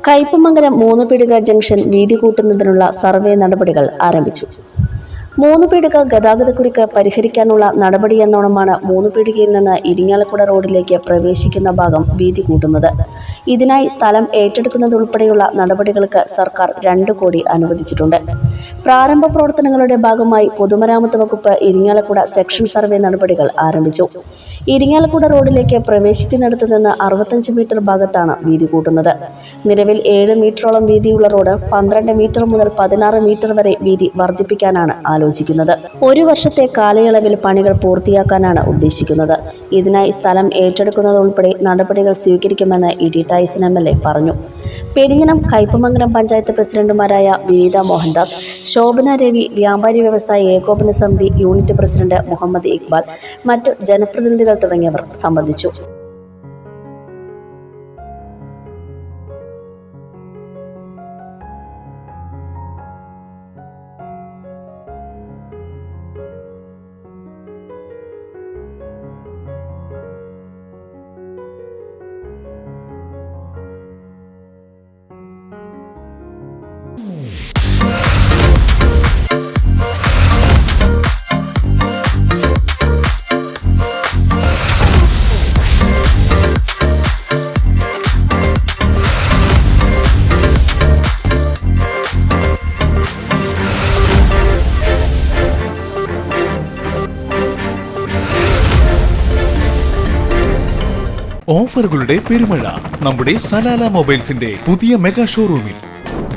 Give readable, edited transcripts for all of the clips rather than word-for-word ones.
Kaipamangalam Moonupeedika junction വീതി കൂട്ടുന്നതിനുള്ള survey നടപടികൾ ആരംഭിച്ചു. മൂന്നുപീടിക ഗതാഗതക്കുരുക്ക് പരിഹരിക്കാനുള്ള നടപടിയെന്നോണമാണ് മൂന്നുപീടികയിൽ നിന്ന് ഇരിങ്ങാലക്കുട റോഡിലേക്ക് പ്രവേശിക്കുന്ന ഭാഗം വീതി കൂട്ടുന്നത്. ഇതിനായി സ്ഥലം ഏറ്റെടുക്കുന്നതുൾപ്പെടെയുള്ള നടപടികൾക്ക് സർക്കാർ 2 കോടി അനുവദിച്ചിട്ടുണ്ട്. പ്രാരംഭ പ്രവർത്തനങ്ങളുടെ ഭാഗമായി പൊതുമരാമത്ത് വകുപ്പ് ഇരിങ്ങാലക്കുട സെക്ഷൻ സർവേ നടപടികൾ ആരംഭിച്ചു. ഇരിങ്ങാലക്കുട റോഡിലേക്ക് പ്രവേശിക്കുന്നിടത്ത് നിന്ന് 65 മീറ്റർ ഭാഗത്താണ് വീതി കൂട്ടുന്നത്. നിലവിൽ 7 മീറ്ററോളം വീതിയുള്ള റോഡ് 12 മീറ്റർ മുതൽ 16 മീറ്റർ വരെ വീതി വർദ്ധിപ്പിക്കാനാണ് ആലോചിക്കുന്നത്. 1 വർഷത്തെ കാലയളവിൽ പണികൾ പൂർത്തിയാക്കാനാണ് ഉദ്ദേശിക്കുന്നത്. ഇതിനായി സ്ഥലം ഏറ്റെടുക്കുന്നതുൾപ്പെടെ നടപടികൾ സ്വീകരിക്കുമെന്ന് ഇ ടി ടൈസൺ MLA പറഞ്ഞു. പെരിഞ്ഞനം കയ്പമംഗലം പഞ്ചായത്ത് പ്രസിഡന്റുമാരായ വിനീത മോഹൻദാസ്, ശോഭന രവി, വ്യാപാരി വ്യവസായ ഏകോപന സമിതി യൂണിറ്റ് പ്രസിഡന്റ് മുഹമ്മദ് ഇക്ബാൽ, മറ്റു ജനപ്രതിനിധികൾ തുടങ്ങിയവർ സംബന്ധിച്ചു. ഓഫറുകളുടെ പെരുമഴ നമ്മുടെ സലാല മൊബൈൽസിന്റെ പുതിയ മെഗാ ഷോറൂമിൽ.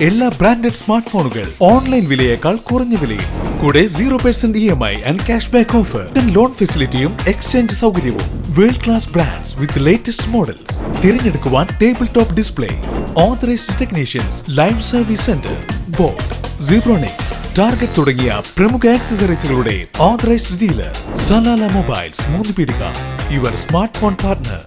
എല്ലാ ബ്രാൻഡഡ് സ്മാർട്ട് ഫോണുകൾ ഓൺലൈൻ വിലയേക്കാൾ കുറഞ്ഞ വിലയിൽ. കൂടെ 0% EMI and cash back offer, loan ഫെസിലിറ്റിയും എക്സ്ചേഞ്ച് സൗകര്യവും. World class brands with latest models. തിരഞ്ഞെടുക്കുവാൻ table top display, authorised technicians, live service centre, Boat, Zebronics, Target തുടങ്ങിയ പ്രമുഖ ആക്സസറീസുകളുടെ authorised dealer. Salalah mobiles Moonnupeedika, your smart phone partner.